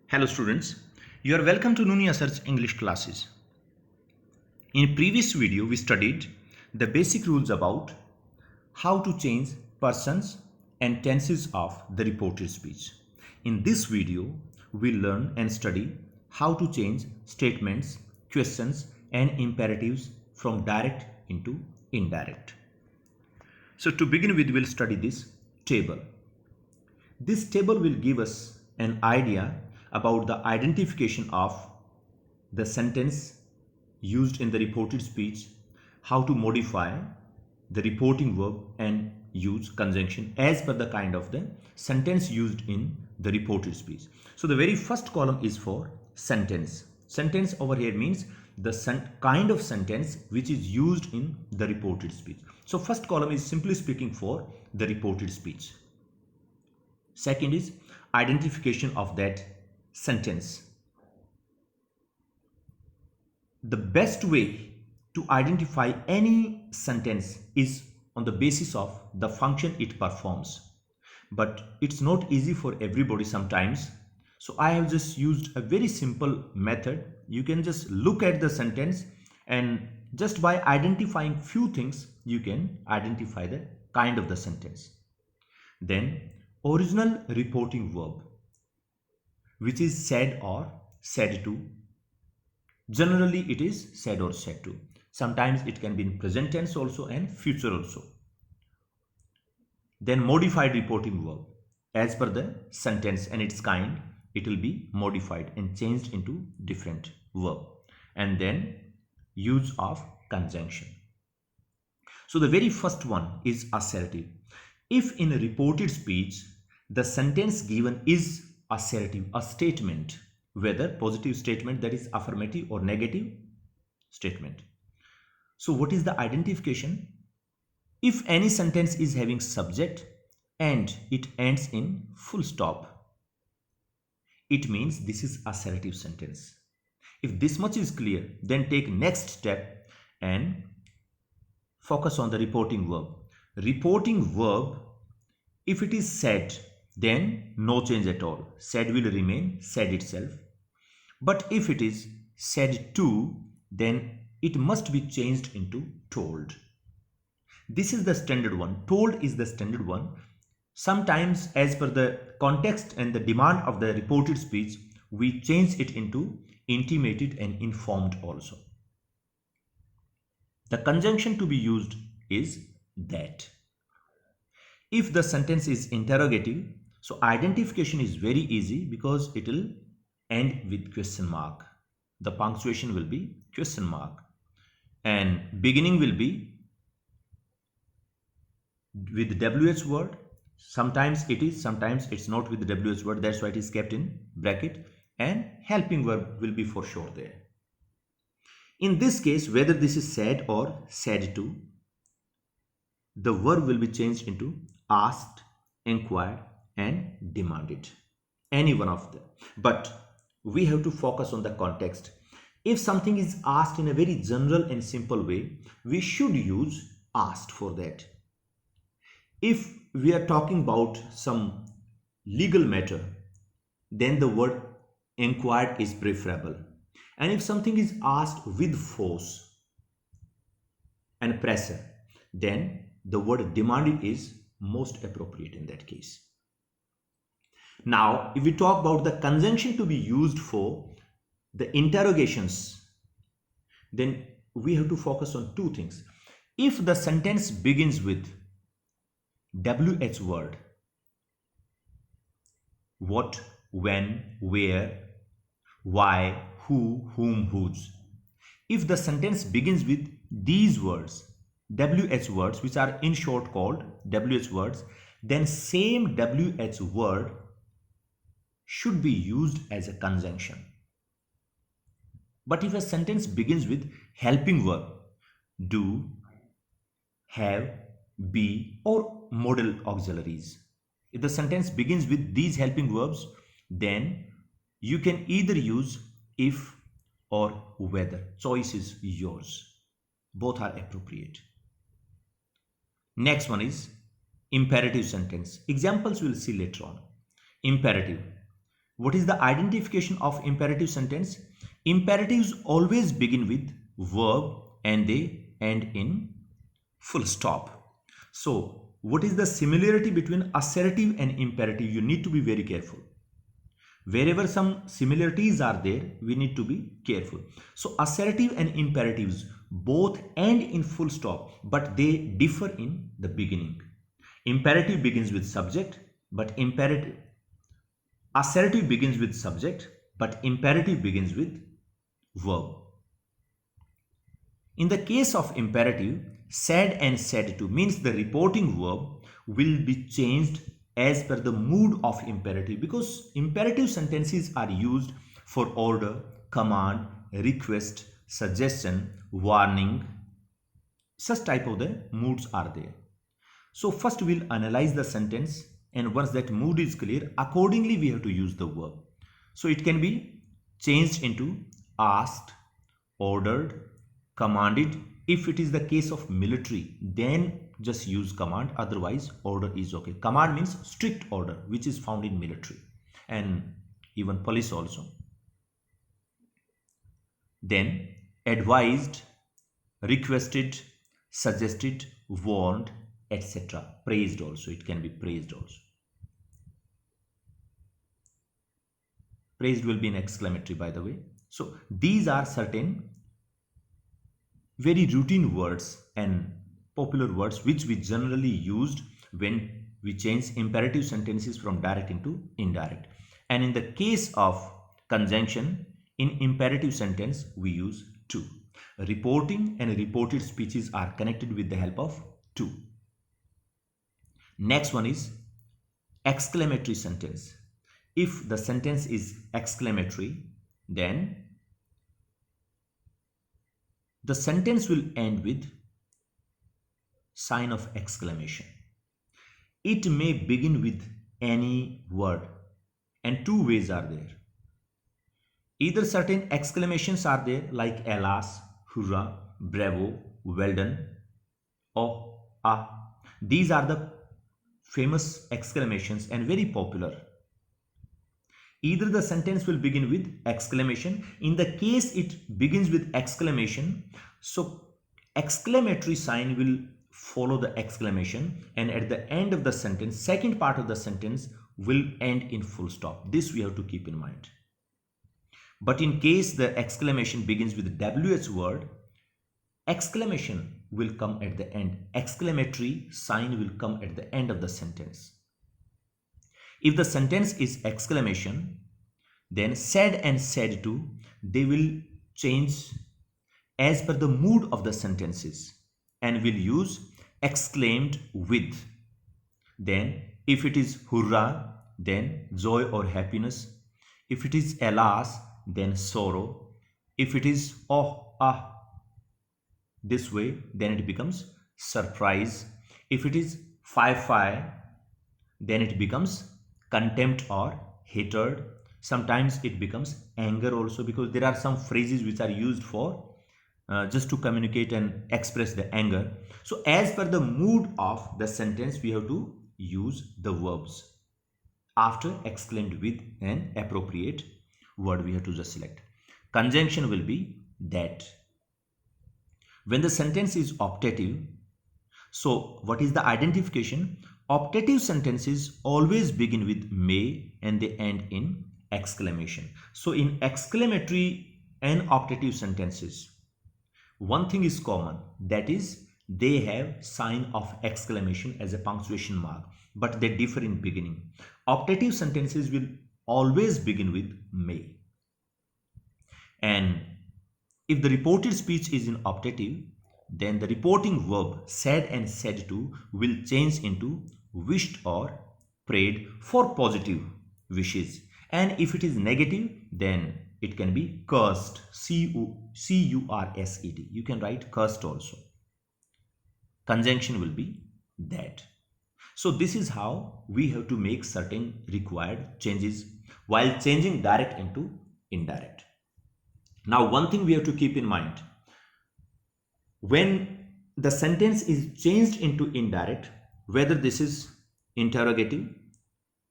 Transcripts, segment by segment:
Hello students, you are welcome to Nunia Search English classes. In previous video we studied the basic rules about how to change persons and tenses of the reported speech. In this video we learn and study how to change statements, questions and imperatives from direct into indirect. So to begin with, we'll study this table. This table will give us an idea about the identification of the sentence used in the reported speech, how to modify the reporting verb and use conjunction as per the kind of the sentence used in the reported speech. So the very first column is for sentence. Sentence over here means the kind of sentence which is used in the reported speech. So first column is simply speaking for the reported speech. Second is identification of that sentence. The best way to identify any sentence is on the basis of the function it performs. But it's not easy for everybody sometimes. So I have just used a very simple method. You can just look at the sentence and just by identifying few things, you can identify the kind of the sentence. Then original reporting verb, which is said or said to. Generally it is said or said to. Sometimes it can be in present tense also and future also. Then modified reporting verb, as per the sentence and its kind, it will be modified and changed into different verb. And then use of conjunction. So the very first one is assertive. If in a reported speech the sentence given is assertive, a statement, whether positive statement, that is affirmative, or negative statement. So what is the identification? If any sentence is having subject and it ends in full stop, it means this is assertive sentence. If this much is clear, then take next step and focus on the reporting verb. Reporting verb, if it is said, then no change at all. Said will remain said itself. But if it is said to, then it must be changed into told. This is the standard one. Told is the standard one. Sometimes as per the context and the demand of the reported speech, we change it into intimated and informed also. The conjunction to be used is that. If the sentence is interrogative, so identification is very easy because it will end with question mark. The punctuation will be question mark and beginning will be with WH word. Sometimes it is, sometimes it's not with the WH word. That's why it is kept in bracket, and helping verb will be for sure there. In this case, whether this is said or said to, the verb will be changed into asked, inquired and demanded. Any one of them. But we have to focus on the context. If something is asked in a very general and simple way, we should use asked for that. If we are talking about some legal matter, then the word inquired is preferable. And if something is asked with force and pressure, then the word demanded is most appropriate in that case. Now, if we talk about the conjunction to be used for the interrogations, then we have to focus on two things. If the sentence begins with WH word, what, when, where, why, who, whom, whose. If the sentence begins with these words, WH words, which are in short called WH words, then same WH word should be used as a conjunction. But if a sentence begins with helping verb, do, have, be, or modal auxiliaries, if the sentence begins with these helping verbs, then you can either use if or whether. Choice is yours. Both are appropriate. Next one is imperative sentence. Examples we'll see later on. Imperative. What is the identification of imperative sentence? Imperatives always begin with verb and they end in full stop. So, what is the similarity between assertive and imperative? You need to be very careful. Wherever some similarities are there, we need to be careful. So, assertive and imperatives both end in full stop, but they differ in the beginning. Imperative begins with subject, but assertive begins with subject, but imperative begins with verb. In the case of imperative, said and said to means the reporting verb will be changed as per the mood of imperative, because imperative sentences are used for order, command, request, suggestion, warning. Such type of the moods are there. So first we'll analyze the sentence, and once that mood is clear, accordingly we have to use the verb. So it can be changed into asked, ordered, commanded. If it is the case of military, then just use command, otherwise order is okay. Command means strict order, which is found in military and even police also. Then advised, requested, suggested, warned, etc. Praised also, it can be praised also. Praised will be an exclamatory, by the way. So these are certain very routine words and popular words which we generally used when we change imperative sentences from direct into indirect. And in the case of conjunction, in imperative sentence we use to. Reporting and reported speeches are connected with the help of to. Next one is exclamatory sentence. If the sentence is exclamatory, then the sentence will end with sign of exclamation. It may begin with any word, and two ways are there. Either certain exclamations are there like alas, hurrah, bravo, well done, oh, ah. These are the famous exclamations and very popular. Either the sentence will begin with exclamation. In the case it begins with exclamation, so exclamatory sign will follow the exclamation, and at the end of the sentence, second part of the sentence will end in full stop. This we have to keep in mind. But in case the exclamation begins with WH word, exclamation will come at the end. Exclamatory sign will come at the end of the sentence. If the sentence is exclamation, then said and said to, they will change as per the mood of the sentences and will use exclaimed with. Then if it is hurrah, then joy or happiness. If it is alas, then sorrow. If it is oh, ah, this way, then it becomes surprise. If it is fi, then it becomes contempt or hatred. Sometimes it becomes anger also, because there are some phrases which are used for just to communicate and express the anger. So as per the mood of the sentence, we have to use the verbs. After exclaimed with an appropriate word, we have to just select. Conjunction will be that. When the sentence is optative, so what is the identification? Optative sentences always begin with may and they end in exclamation. So in exclamatory and optative sentences, one thing is common, that is they have sign of exclamation as a punctuation mark, but they differ in beginning. Optative sentences will always begin with may. And if the reported speech is in optative, then the reporting verb said and said to will change into wished or prayed for positive wishes. And if it is negative, then it can be cursed, C-U-R-S-E-D. You can write cursed also. Conjunction will be that. So this is how we have to make certain required changes while changing direct into indirect. Now one thing we have to keep in mind, when the sentence is changed into indirect, whether this is interrogative,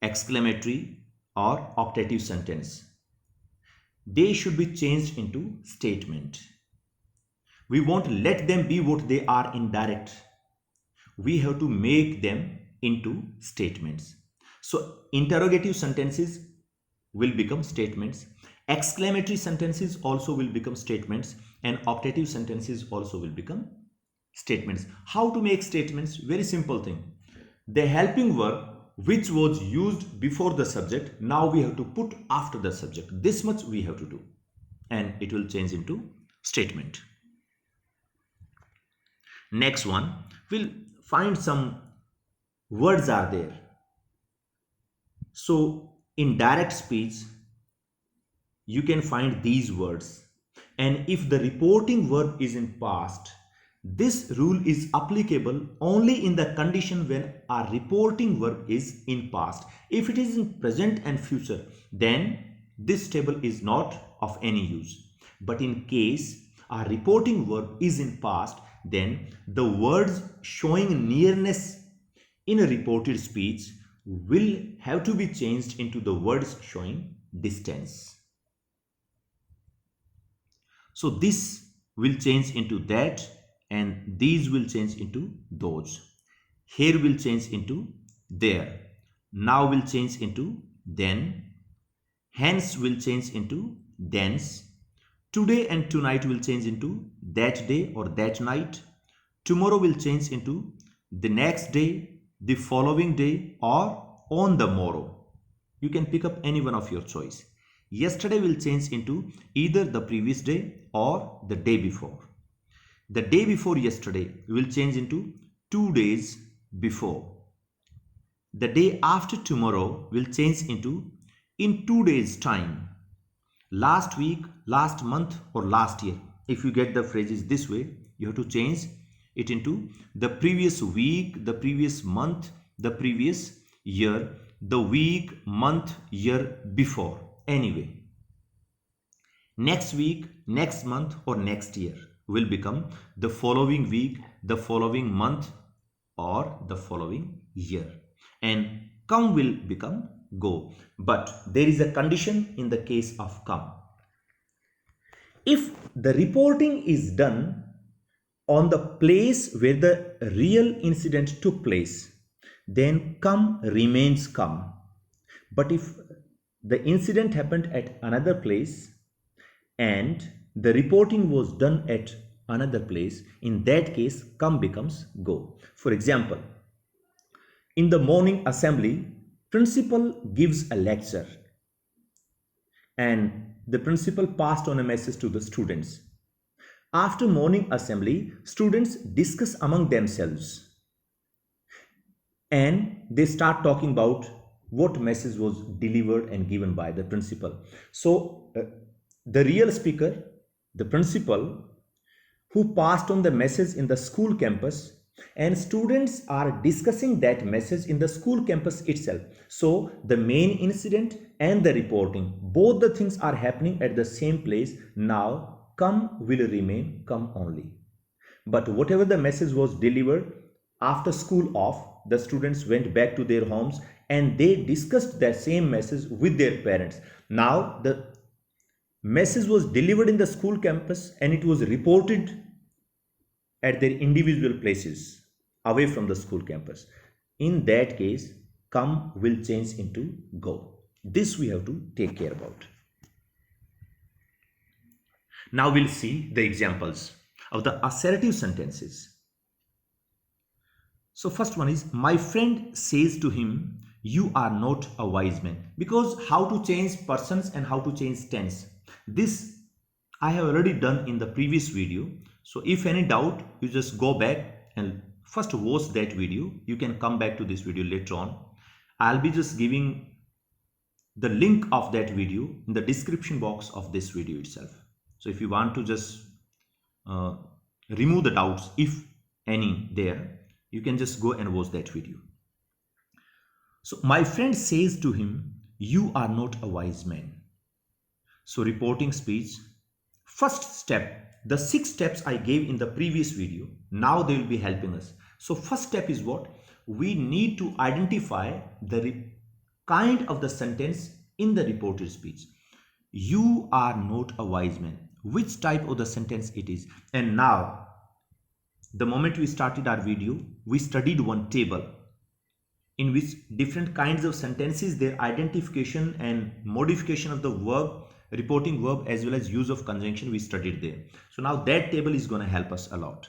exclamatory, or optative sentence, they should be changed into statement. We won't let them be what they are in direct. We have to make them into statements. So interrogative sentences will become statements. Exclamatory sentences also will become statements, and optative sentences also will become statements. How to make statements? Very simple thing. The helping verb which was used before the subject, now we have to put after the subject. This much we have to do, and it will change into statement. Next one, we'll find some words are there. So in direct speech, you can find these words, and if the reporting verb is in past, this rule is applicable only in the condition when our reporting verb is in past. If it is in present and future, then this table is not of any use. But in case our reporting verb is in past, then the words showing nearness in a reported speech will have to be changed into the words showing distance. So this will change into that, and these will change into those. Here will change into there. Now will change into then. Hence will change into thence. Today and tonight will change into that day or that night. Tomorrow will change into the next day, the following day, or on the morrow. You can pick up any one of your choice. Yesterday will change into either the previous day or the day before. The day before yesterday will change into 2 days before. The day after tomorrow will change into in 2 days time. Last week, last month, or last year. If you get the phrases this way, you have to change it into the previous week, the previous month, the previous year, the week, month, year before. Anyway, next week, next month, or next year will become the following week, the following month, or the following year. And come will become go. But there is a condition in the case of come. If the reporting is done on the place where the real incident took place, then come remains come. But if the incident happened at another place and the reporting was done at another place, in that case come becomes go. For example, in the morning assembly, principal gives a lecture and the principal passed on a message to the students. After morning assembly, students discuss among themselves and they start talking about what message was delivered and given by the principal. So the real speaker, the principal, who passed on the message in the school campus, and students are discussing that message in the school campus itself. So the main incident and the reporting, both the things are happening at the same place. Now come will remain come only. But whatever the message was delivered after school off, the students went back to their homes and they discussed that same message with their parents. Now the message was delivered in the school campus and it was reported at their individual places away from the school campus. In that case, come will change into go. This we have to take care about. Now we'll see the examples of the assertive sentences. So first one is, my friend says to him, you are not a wise man. Because how to change persons and how to change tense, this I have already done in the previous video. So if any doubt, you just go back and first watch that video. You can come back to this video later on. I'll be just giving the link of that video in the description box of this video itself. So if you want to just remove the doubts, if any there, you can just go and watch that video. So my friend says to him, you are not a wise man. So reporting speech, first step, the 6 steps I gave in the previous video, now they will be helping us. So first step is what? We need to identify the kind of the sentence in the reported speech. You are not a wise man. Which type of the sentence it is? And now, the moment we started our video, we studied one table in which different kinds of sentences, their identification and modification of the verb, reporting verb, as well as use of conjunction, we studied there. So now that table is going to help us a lot.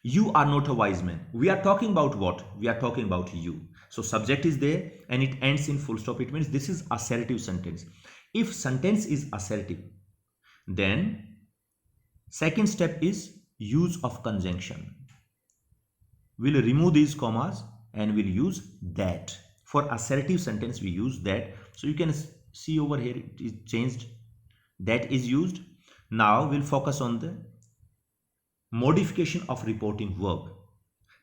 You are not a wise man. We are talking about what? We are talking about you. So subject is there and it ends in full stop. It means this is assertive sentence. If sentence is assertive, then second step is use of conjunction. We'll remove these commas and we'll use that. For assertive sentence we use that. So you can see over here it is changed. That is used. Now we'll focus on the modification of reporting verb.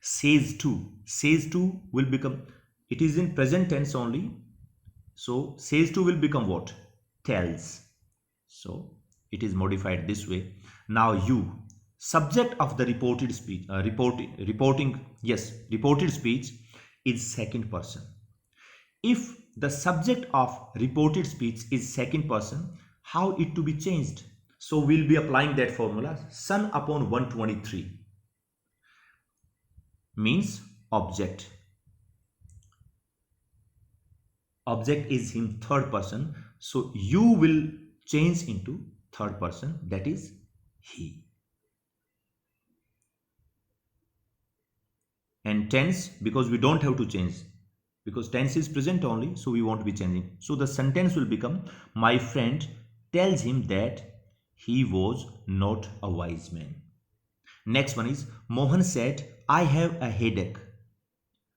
Says to. Says to will become, it is in present tense only. So says to will become what? Tells. So it is modified this way. Now you. Subject of the reported speech, reported speech is second person. If the subject of reported speech is second person, how it to be changed? So we'll be applying that formula. Son upon 123 means object. Object is him third person. So you will change into third person, that is he. And tense, because we don't have to change, because tense is present only, so we won't be changing. So the sentence will become, my friend tells him that he was not a wise man. Next one is, Mohan said, I have a headache.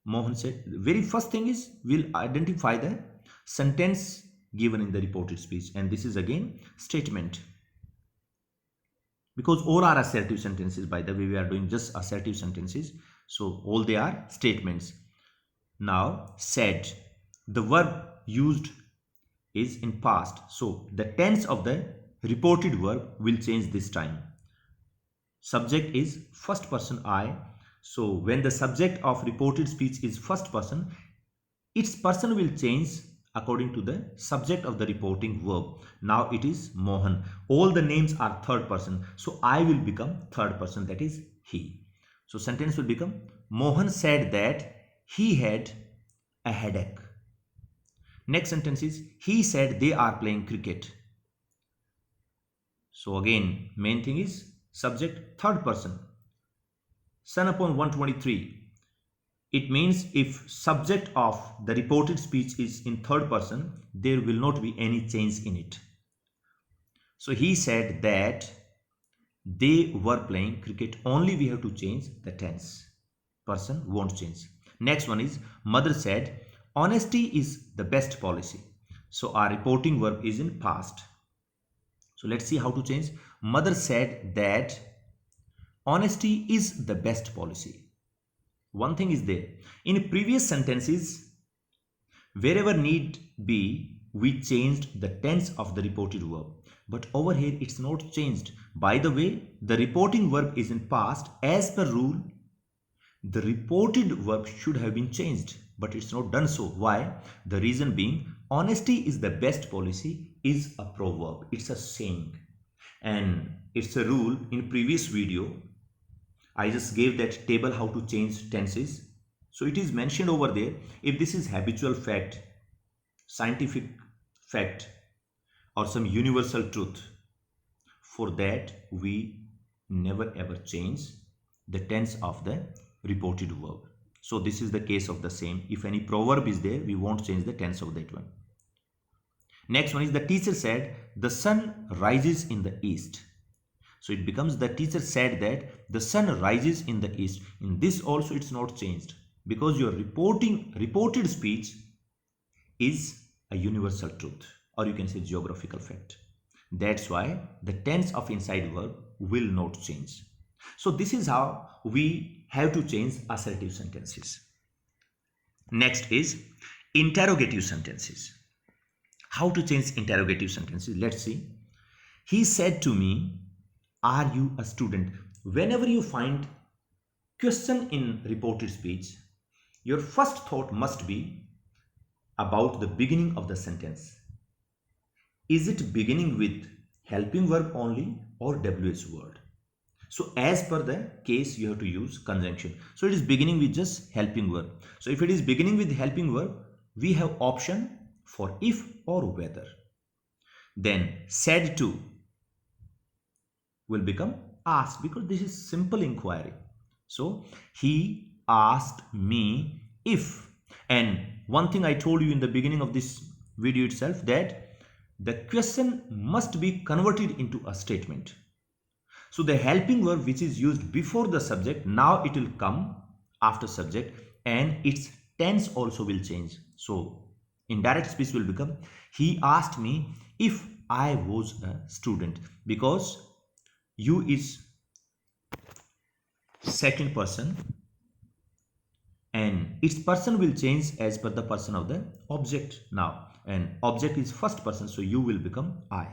Mohan said, very first thing is, we'll identify the sentence given in the reported speech, and this is again statement. Because all are assertive sentences, by the way, we are doing just assertive sentences. So all they are statements. Now said, the verb used is in past. So the tense of the reported verb will change this time. Subject is first person I. So when the subject of reported speech is first person, its person will change according to the subject of the reporting verb. Now it is Mohan. All the names are third person. So I will become third person, that is he. So sentence will become, Mohan said that he had a headache. Next sentence is, he said they are playing cricket. So again, main thing is subject third person. Son upon 123. It means if subject of the reported speech is in third person, there will not be any change in it. So he said that they were playing cricket. Only we have to change the tense. Person won't change. Next one is, mother said, honesty is the best policy. So our reporting verb is in past. So let's see how to change. Mother said that honesty is the best policy. One thing is there. In previous sentences, wherever need be, we changed the tense of the reported verb. But over here, it's not changed. By the way, the reporting verb is in past. As per rule, the reported verb should have been changed, but it's not done so. Why? The reason being, honesty is the best policy is a proverb. It's a saying. And it's a rule. In previous video, I just gave that table how to change tenses. So it is mentioned over there. If this is habitual fact, scientific fact, or some universal truth, for that we never ever change the tense of the reported verb. So this is the case of the same. If any proverb is there, we won't change the tense of that one. Next one is, the teacher said the sun rises in the east. So it becomes, the teacher said that the sun rises in the east. In this also it's not changed, because your reported speech is a universal truth, or you can say geographical fact. That's why the tense of inside verb will not change. So this is how we have to change assertive sentences. Next is interrogative sentences. How to change interrogative sentences? Let's see. He said to me, are you a student? Whenever you find question in reported speech, your first thought must be about the beginning of the sentence. Is it beginning with helping verb only or WH word? So as per the case, you have to use conjunction. So it is beginning with just helping verb. So if it is beginning with helping verb, we have option for if or whether. Then said to will become asked, because this is simple inquiry. So he asked me if, and one thing I told you in the beginning of this video itself, that the question must be converted into a statement. So the helping verb which is used before the subject, now it will come after subject, and its tense also will change. So indirect speech will become, he asked me if I was a student, because you is second person and its person will change as per the person of the object now, and object is first person, so you will become I.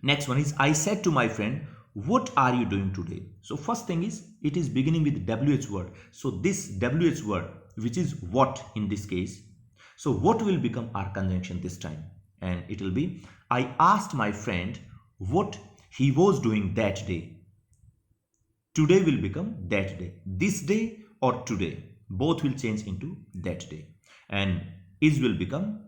Next one is, I said to my friend, what are you doing today? So first thing is, it is beginning with WH word. So this WH word, which is what in this case, so what will become our conjunction this time, and it will be, I asked my friend what he was doing that day. Today will become that day. This day or today, both will change into that day. And is will become,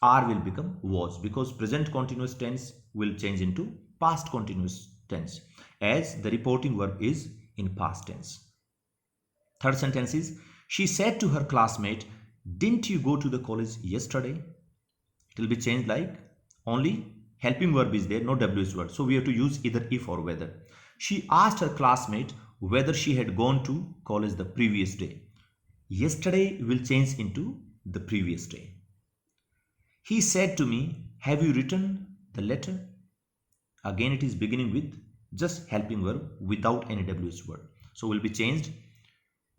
are will become was, because present continuous tense will change into past continuous tense, as the reporting verb is in past tense. Third sentence is, she said to her classmate, didn't you go to the college yesterday? It will be changed like, only helping verb is there, no WH word. So we have to use either if or whether. She asked her classmate whether she had gone to college the previous day. Yesterday will change into the previous day. He said to me, have you written the letter? Again, it is beginning with just helping verb without any WH word. So will be changed.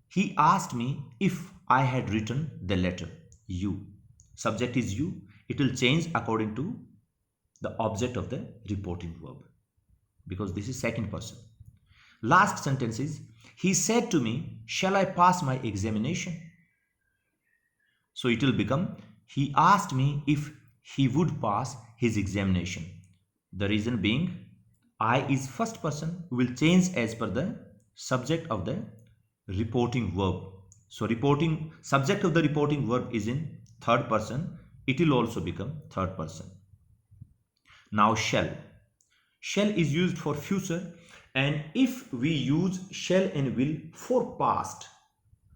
He asked me if I had written the letter. You. Subject is you. It will change according to the object of the reporting verb, because this is second person. Last sentence is, he said to me, shall I pass my examination? So it will become, he asked me if he would pass his examination. The reason being, I is first person, will change as per the subject of the reporting verb. So reporting, subject of the reporting verb is in third person, it will also become third person. Now shall. Shall is used for future, and if we use shall and will for past,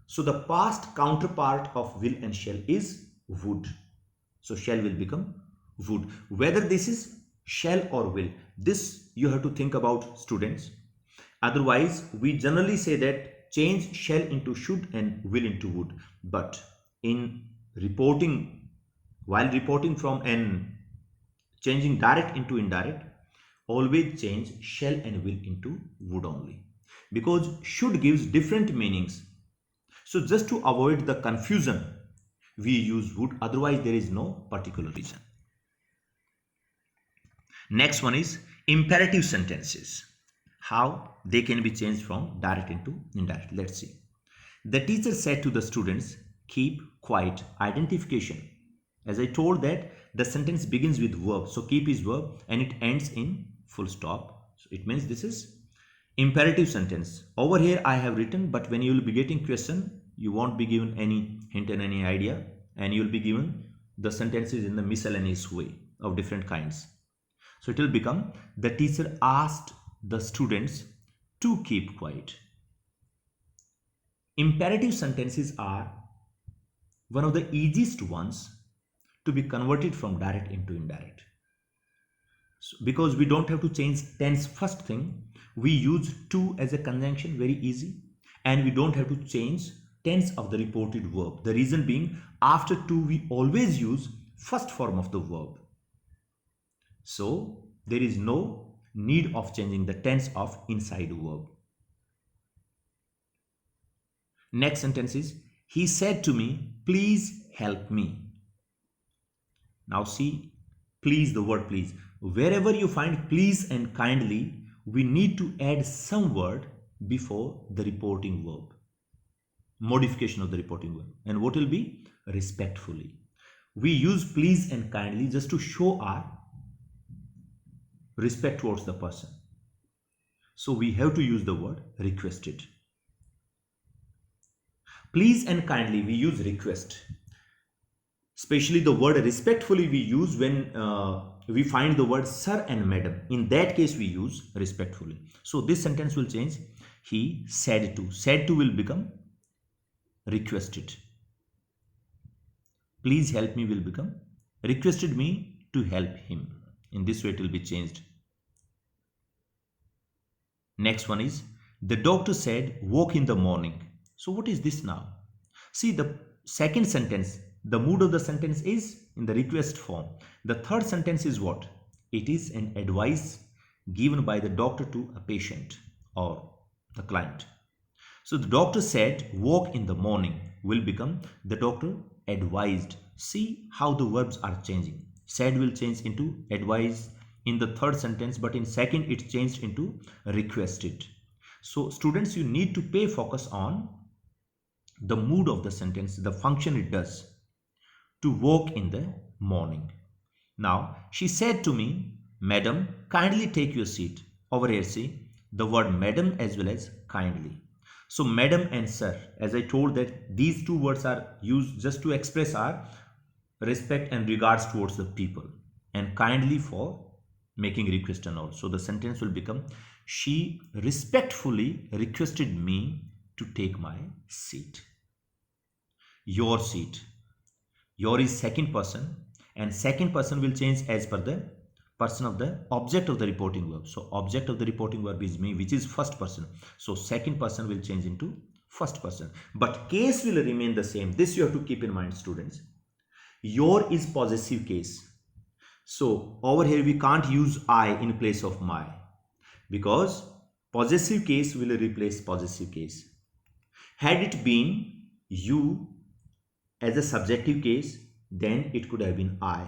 so the past counterpart of will and shall is would. So shall will become would. Whether this is shall or will, this you have to think about, students. Otherwise, we generally say that change shall into should and will into would. But in reporting, while reporting from and changing direct into indirect, always change shall and will into would only, because should gives different meanings. So just to avoid the confusion, we use would, otherwise there is no particular reason. Next one is imperative sentences. How they can be changed from direct into indirect. Let's see. The teacher said to the students, keep quiet. Identification. As I told that the sentence begins with verb. So keep is verb and it ends in full stop. So it means this is imperative sentence. Over here I have written, but when you will be getting question, you won't be given any hint and any idea, and you will be given the sentences in the miscellaneous way of different kinds. So it will become, the teacher asked the students to keep quiet. Imperative sentences are one of the easiest ones to be converted from direct into indirect. So because we don't have to change tense first thing, we use to as a conjunction, very easy, and we don't have to change tense of the reported verb. The reason being, after to we always use first form of the verb. So there is no need of changing the tense of inside verb. Next sentence is, he said to me, please help me. Now see, please, the word please. Wherever you find please and kindly, we need to add some word before the reporting verb. Modification of the reporting verb. And what will be? respectfully. We use please and kindly just to show our respect towards the person. So we have to use the word requested. Please and kindly, we use request. Especially the word respectfully we use when we find the word sir and madam. In that case, we use respectfully. So this sentence will change. He said to. Said to will become requested. Please help me will become requested me to help him. In this way, it will be changed. Next one is the doctor said walk in the morning. So what is this now? See, the second sentence, the mood of the sentence is in the request form. The third sentence is what? It is an advice given by the doctor to a patient or the client. So the doctor said walk in the morning will become the doctor advised. See how the verbs are changing. Said will change into advised in the third sentence, but in second it changed into requested. So students, you need to pay focus on the mood of the sentence, the function it does, to walk in the morning. Now, she said to me, madam, kindly take your seat. Over here, see the word madam as well as kindly. So, madam and sir, as I told that these two words are used just to express our respect and regards towards the people, and kindly for making request and all. So, the sentence will become, she respectfully requested me to take my seat. Your seat. Your is second person, and second person will change as per the person of the object of the reporting verb. So object of the reporting verb is me, which is first person. So second person will change into first person, but case will remain the same. This you have to keep in mind, students. Your is possessive case. So over here we can't use I in place of my, because possessive case will replace possessive case. Had it been you as a subjective case, then it could have been I.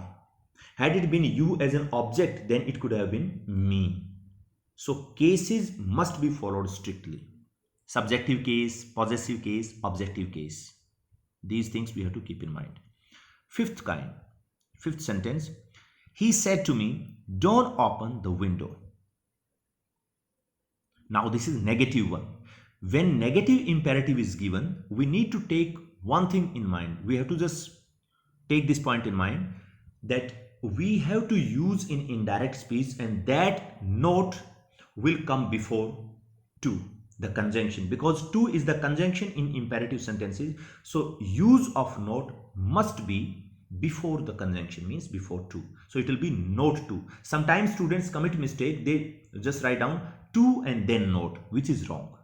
Had it been you as an object, then it could have been me. So cases must be followed strictly. Subjective case, possessive case, objective case. These things we have to keep in mind. Fifth sentence. He said to me, don't open the window. Now this is negative one. When negative imperative is given, we need to take one thing in mind. We have to just take this point in mind, that we have to use in indirect speech, and that note will come before to, the conjunction, because to is the conjunction in imperative sentences. So use of note must be before the conjunction, means before to. So it will be note to. Sometimes students commit mistake. They just write down to and then note, which is wrong.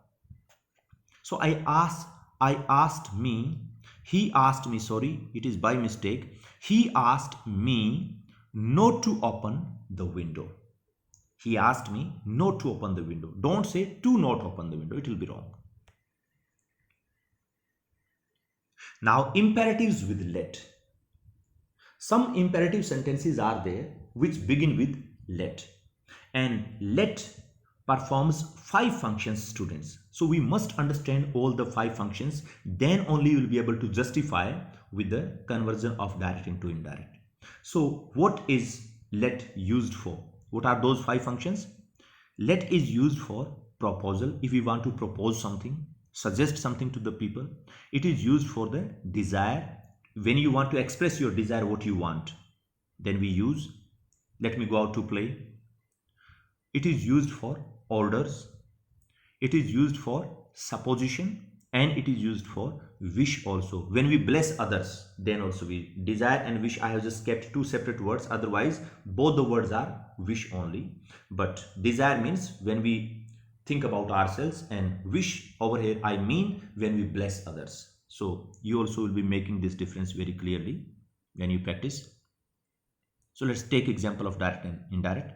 So he asked me, it is by mistake. He asked me not to open the window. He asked me not to open the window. Don't say to not open the window. It will be wrong. Now, imperatives with let. Some imperative sentences are there which begin with let. And let performs 5 functions, students. So we must understand all the 5 functions. Then only you will be able to justify with the conversion of direct into indirect. So what is let used for? What are those 5 functions? Let is used for proposal. If we want to propose something, suggest something to the people. It is used for the desire. When you want to express your desire, what you want, then we use let me go out to play. It is used for orders. It is used for supposition, and it is used for wish also. When we bless others, then also we desire and wish. I have just kept 2 separate words, otherwise both the words are wish only. But desire means when we think about ourselves, and wish over here I mean when we bless others. So you also will be making this difference very clearly when you practice. So let's take example of direct and indirect.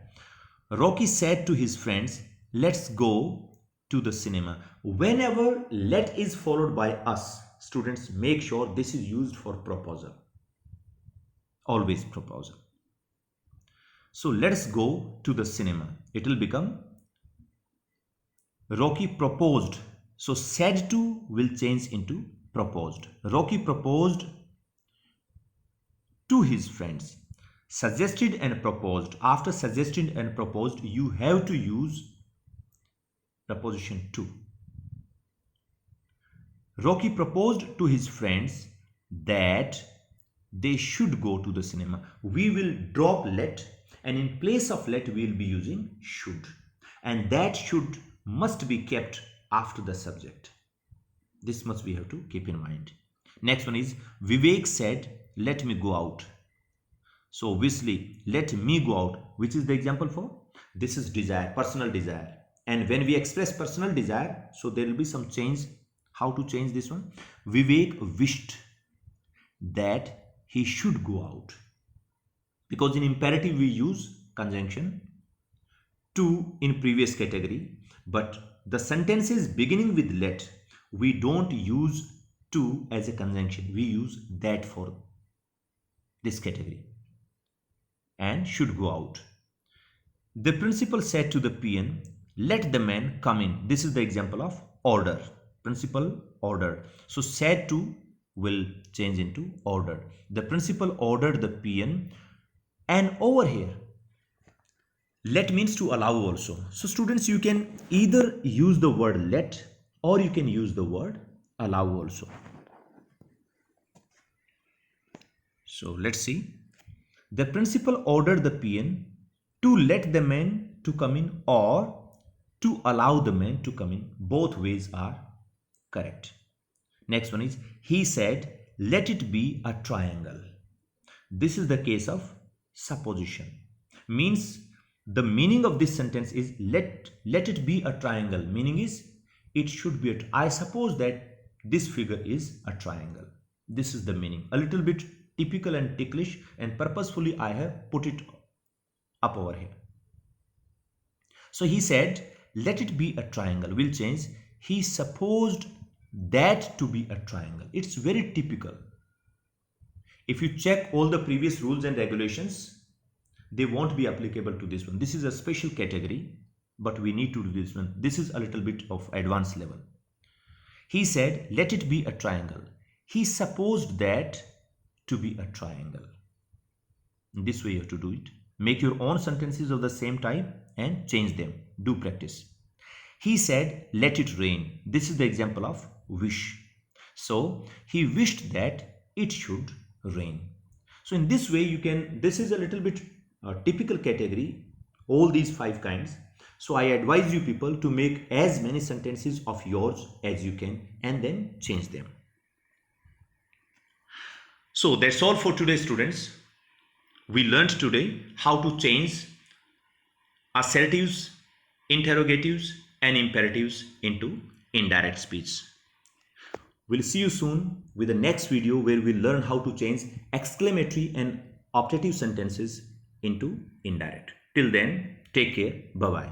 Rocky said to his friends, let's go to the cinema. Whenever let is followed by us, students, make sure this is used for proposal. Always proposal. So let's go to the cinema. It will become Rocky proposed. So said to will change into proposed. Rocky proposed to his friends. Suggested and proposed. After suggested and proposed, you have to use preposition to. Rocky proposed to his friends that they should go to the cinema. We will drop let, and in place of let we will be using should, and that should must be kept after the subject. This must we have to keep in mind. Next one is Vivek said, let me go out. So obviously let me go out, which is the example for? This is desire, personal desire. And when we express personal desire, so there will be some change. How to change this one? Vivek wished that he should go out. Because in imperative we use conjunction to in previous category, but the sentences beginning with let, we don't use to as a conjunction. We use that for this category. And should go out. The principal said to the peon, let the man come in. This is the example of order. Principal order. So said to will change into order. The principal ordered the peon, and over here let means to allow also. So students, you can either use the word let or you can use the word allow also. So let's see. The principal ordered the peon to let the man to come in or to allow the man to come in. Both ways are correct. Next one is he said, let it be a triangle. This is the case of supposition. Means the meaning of this sentence is let it be a triangle. Meaning is it should be I suppose that this figure is a triangle. This is the meaning. A little bit typical and ticklish, and purposefully I have put it up over here. So he said, let it be a triangle. We'll change. He supposed that to be a triangle. It's very typical. If you check all the previous rules and regulations, they won't be applicable to this one. This is a special category, but we need to do this one. This is a little bit of advanced level. He said, let it be a triangle. He supposed that to be a triangle. In this way you have to do it. Make your own sentences of the same type and change them. Do practice. He said, let it rain. This is the example of wish. So he wished that it should rain. So in this way you can, this is a little bit typical category, all these 5 kinds. So I advise you people to make as many sentences of yours as you can and then change them. So that's all for today, students. We learned today how to change assertives, interrogatives and imperatives into indirect speech. We'll see you soon with the next video where we'll learn how to change exclamatory and optative sentences into indirect. Till then, take care. Bye-bye.